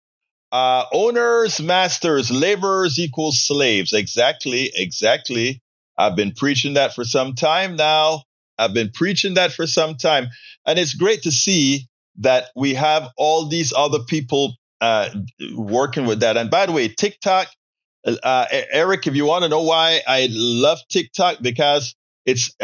Owners, masters, laborers equals slaves. Exactly. I've been preaching that for some time now. And it's great to see that we have all these other people working with that. And by the way, TikTok, Eric, if you want to know why I love TikTok, because it's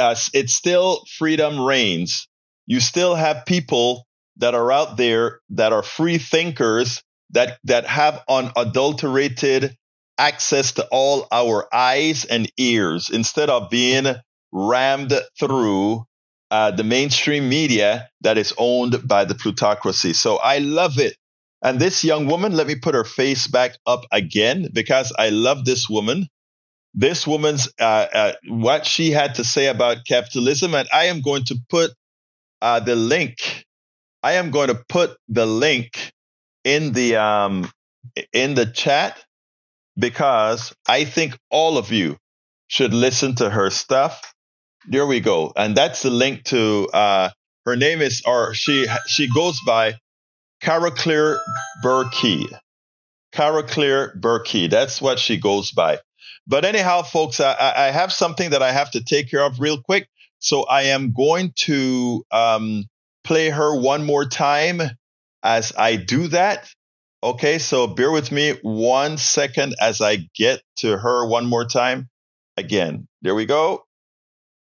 still freedom reigns. You still have people that are out there that are free thinkers that have unadulterated access to all our eyes and ears instead of being rammed through the mainstream media that is owned by the plutocracy. So I love it. And this young woman, let me put her face back up again because I love this woman. This woman's what she had to say about capitalism, and I am going to put the link. I am going to put the link in the chat because I think all of you should listen to her stuff. There we go, and that's the link to her name is, or she goes by Caraclear Burkey. Caraclear Burkey. That's what she goes by. But anyhow, folks, I have something that I have to take care of real quick. So I am going to play her one more time as I do that. Okay, so bear with me 1 second as I get to her one more time. Again, there we go.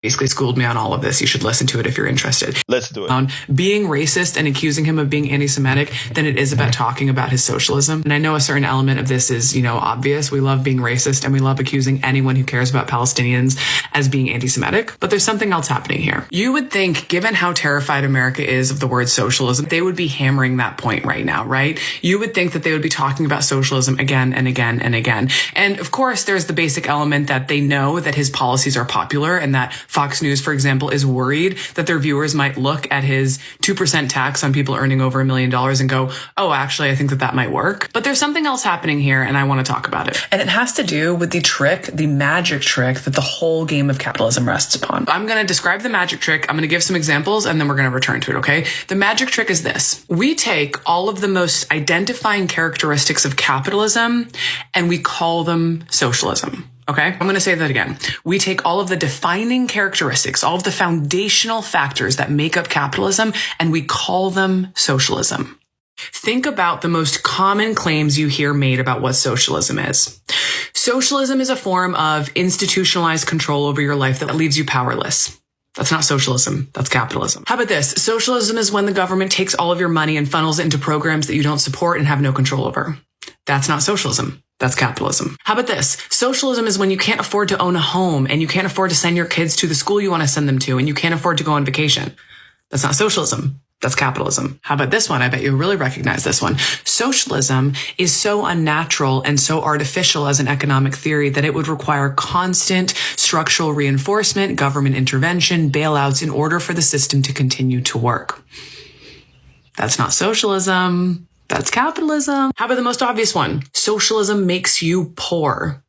Basically schooled me on all of this. You should listen to it if you're interested. Let's do it. On being racist and accusing him of being anti-Semitic than it is about talking about his socialism. And I know a certain element of this is, obvious. We love being racist and we love accusing anyone who cares about Palestinians as being anti-Semitic. But there's something else happening here. You would think, given how terrified America is of the word socialism, they would be hammering that point right now, right? You would think that they would be talking about socialism again and again and again. And of course, there's the basic element that they know that his policies are popular and that Fox News, for example, is worried that their viewers might look at his 2% tax on people earning over $1 million and go, oh, actually, I think that might work. But there's something else happening here, and I want to talk about it. And it has to do with the magic trick that the whole game of capitalism rests upon. I'm going to describe the magic trick. I'm going to give some examples, and then we're going to return to it, okay? The magic trick is this. We take all of the most identifying characteristics of capitalism, and we call them socialism. Okay, I'm going to say that again. We take all of the defining characteristics, all of the foundational factors that make up capitalism, and we call them socialism. Think about the most common claims you hear made about what socialism is. Socialism is a form of institutionalized control over your life that leaves you powerless. That's not socialism. That's capitalism. How about this? Socialism is when the government takes all of your money and funnels it into programs that you don't support and have no control over. That's not socialism. That's capitalism. How about this? Socialism is when you can't afford to own a home and you can't afford to send your kids to the school you want to send them to and you can't afford to go on vacation. That's not socialism. That's capitalism. How about this one? I bet you'll really recognize this one. Socialism is so unnatural and so artificial as an economic theory that it would require constant structural reinforcement, government intervention, bailouts in order for the system to continue to work. That's not socialism. That's capitalism. How about the most obvious one? Socialism makes you poor.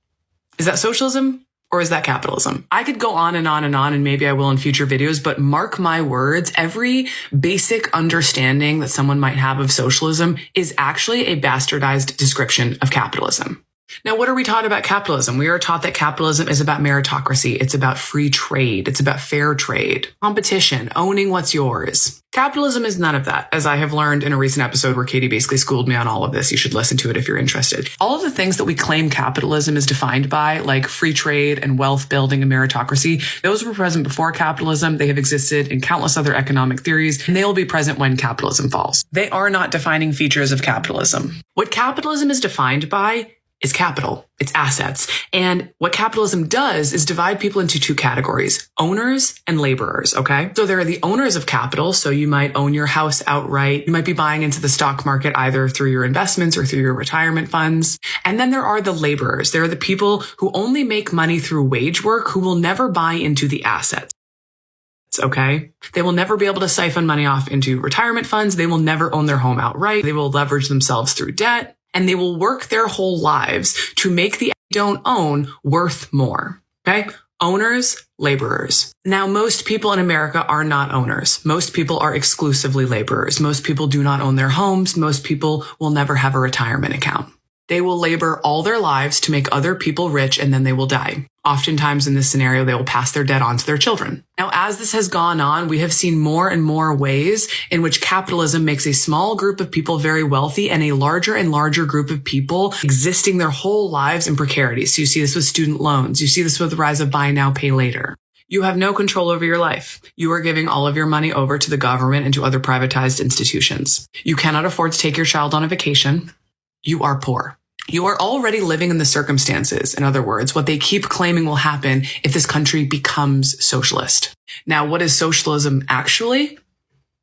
Is that socialism Or is that capitalism? I could go on and on and on, and maybe I will in future videos, but mark my words, every basic understanding that someone might have of socialism is actually a bastardized description of capitalism. Now, what are we taught about capitalism? We are taught that capitalism is about meritocracy. It's about free trade. It's about fair trade, competition, owning what's yours. Capitalism is none of that, as I have learned in a recent episode where Katie basically schooled me on all of this. You should listen to it if you're interested. All of the things that we claim capitalism is defined by, like free trade and wealth building and meritocracy, those were present before capitalism. They have existed in countless other economic theories, and they will be present when capitalism falls. They are not defining features of capitalism. What capitalism is defined by is capital. It's assets. And what capitalism does is divide people into two categories, owners and laborers, okay? So there are the owners of capital. So you might own your house outright. You might be buying into the stock market either through your investments or through your retirement funds. And then there are the laborers. There are the people who only make money through wage work, who will never buy into the assets. Okay. They will never be able to siphon money off into retirement funds. They will never own their home outright. They will leverage themselves through debt. And they will work their whole lives to make the don't own worth more. Okay? Owners, laborers. Now, most people in America are not owners. Most people are exclusively laborers. Most people do not own their homes. Most people will never have a retirement account. They will labor all their lives to make other people rich, and then they will die. Oftentimes in this scenario, they will pass their debt on to their children. Now, as this has gone on, we have seen more and more ways in which capitalism makes a small group of people very wealthy and a larger and larger group of people existing their whole lives in precarity. So you see this with student loans. You see this with the rise of buy now, pay later. You have no control over your life. You are giving all of your money over to the government and to other privatized institutions. You cannot afford to take your child on a vacation. You are poor. You are already living in the circumstances. In other words, what they keep claiming will happen if this country becomes socialist. Now, what is socialism actually?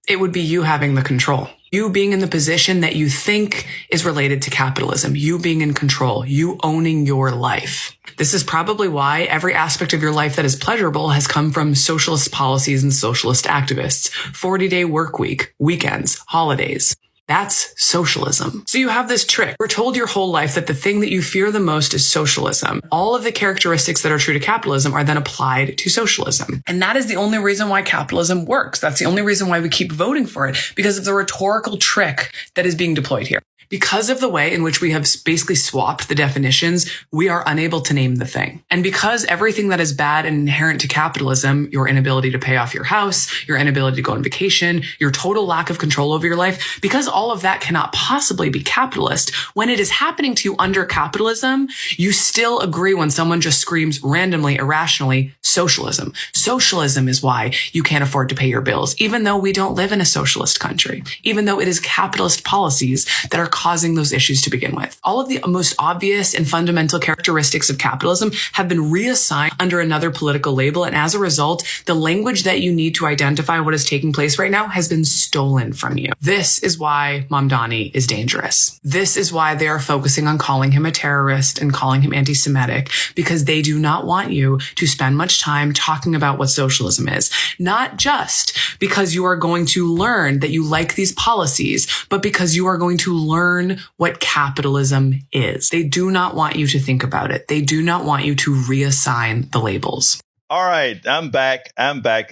It would be you having the control. You being in the position that you think is related to capitalism. You being in control. You owning your life. This is probably why every aspect of your life that is pleasurable has come from socialist policies and socialist activists. 40-day work week, weekends, holidays. That's socialism. So you have this trick. We're told your whole life that the thing that you fear the most is socialism. All of the characteristics that are true to capitalism are then applied to socialism. And that is the only reason why capitalism works. That's the only reason why we keep voting for it, because of the rhetorical trick that is being deployed here. Because of the way in which we have basically swapped the definitions, we are unable to name the thing. And because everything that is bad and inherent to capitalism, your inability to pay off your house, your inability to go on vacation, your total lack of control over your life, because all of that cannot possibly be capitalist, when it is happening to you under capitalism, you still agree when someone just screams randomly, irrationally, socialism. Socialism is why you can't afford to pay your bills, even though we don't live in a socialist country, even though it is capitalist policies that are causing those issues to begin with. All of the most obvious and fundamental characteristics of capitalism have been reassigned under another political label. And as a result, the language that you need to identify what is taking place right now has been stolen from you. This is why Mamdani is dangerous. This is why they are focusing on calling him a terrorist and calling him anti-Semitic, because they do not want you to spend much time talking about what socialism is. Not just because you are going to learn that you like these policies, but because you are going to learn what capitalism is. They do not want you to think about it. They do not want you to reassign the labels. All right, I'm back.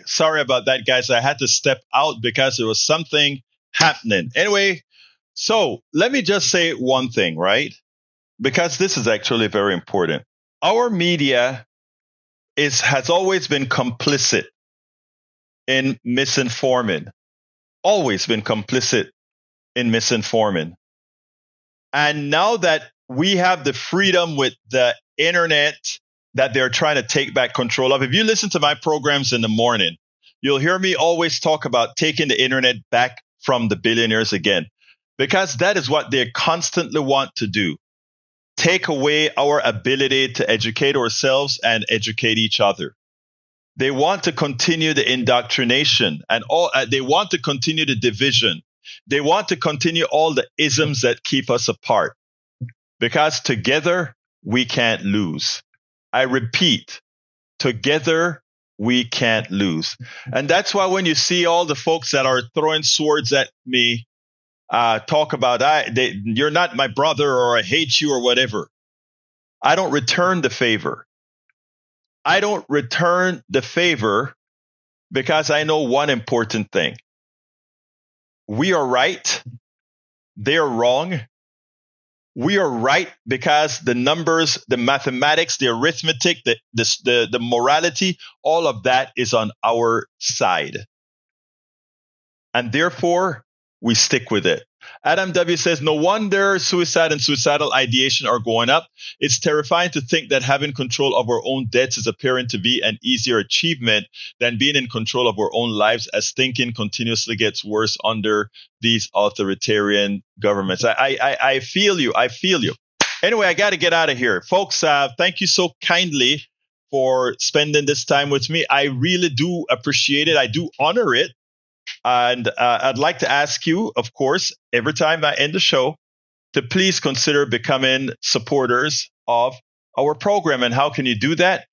Sorry about that, guys. I had to step out because there was something happening. Anyway, so let me just say one thing, right? Because this is actually very important. Our media has always been complicit in misinforming. Always been complicit in misinforming. And now that we have the freedom with the internet that they're trying to take back control of, if you listen to my programs in the morning, you'll hear me always talk about taking the internet back from the billionaires again, because that is what they constantly want to do. Take away our ability to educate ourselves and educate each other. They want to continue the indoctrination and they want to continue the division. They want to continue all the isms that keep us apart, because together we can't lose. I repeat, together we can't lose. And that's why when you see all the folks that are throwing swords at me, talk about, you're not my brother, or I hate you, or whatever, I don't return the favor. I don't return the favor because I know one important thing. We are right. They are wrong. We are right because the numbers, the mathematics, the arithmetic, the morality, all of that is on our side. And therefore, we stick with it. Adam W. says, no wonder suicide and suicidal ideation are going up. It's terrifying to think that having control of our own deaths is appearing to be an easier achievement than being in control of our own lives, as thinking continuously gets worse under these authoritarian governments. I feel you. I feel you. Anyway, I got to get out of here. Folks, thank you so kindly for spending this time with me. I really do appreciate it. I do honor it. And I'd like to ask you, of course, every time I end the show, to please consider becoming supporters of our program. And how can you do that?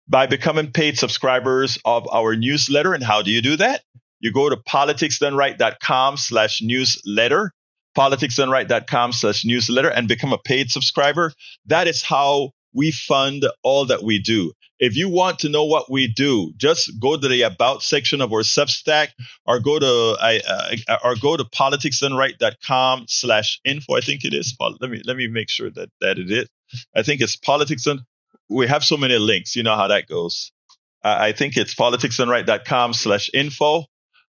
By becoming paid subscribers of our newsletter. And how do you do that? You go to politicsdoneright.com/newsletter, politicsdoneright.com/newsletter, and become a paid subscriber. That is how we fund all that we do. If you want to know what we do, just go to the About section of our Substack, or go to politicsdoneright.com/info. I think it is. Let me make sure that it is. I think it's politics. We have so many links. You know how that goes. I think it's politicsdoneright.com/info.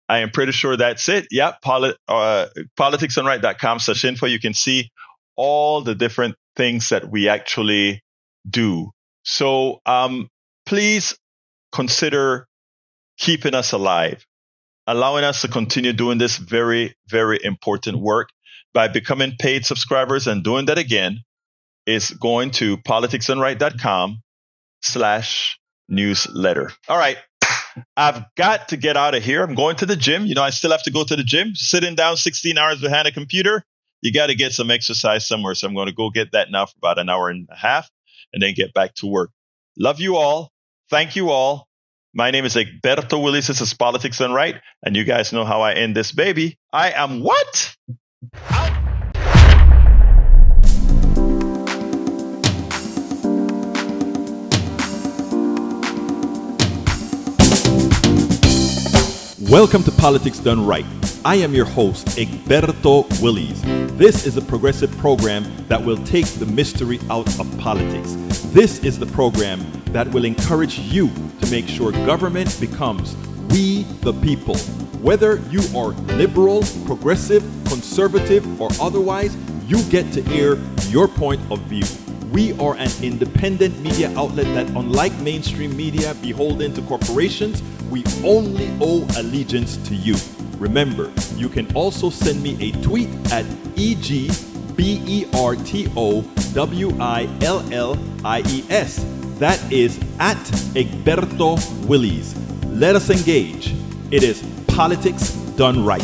I am pretty sure that's it. Yeah, politicsdoneright.com/info. You can see all the different things that we actually do. So please consider keeping us alive, allowing us to continue doing this very, very important work by becoming paid subscribers. And doing that again is going to politicsdoneright.com/newsletter. All right. I've got to get out of here. I'm going to the gym. You know, I still have to go to the gym. Sitting down 16 hours behind a computer, you got to get some exercise somewhere. So I'm going to go get that now for about an hour and a half and then get back to work. Love you all. Thank you all. My name is Egberto Willies. This is Politics Done Right. And you guys know how I end this baby. I am what? Out. Welcome to Politics Done Right. I am your host, Egberto Willies. This is a progressive program that will take the mystery out of politics. This is the program that will encourage you to make sure government becomes we the people. Whether you are liberal, progressive, conservative, or otherwise, you get to air your point of view. We are an independent media outlet that, unlike mainstream media beholden to corporations, we only owe allegiance to you. Remember, you can also send me a tweet at EGBERTOWILLIES. That is at Egberto Willies. Let us engage. It is Politics Done Right.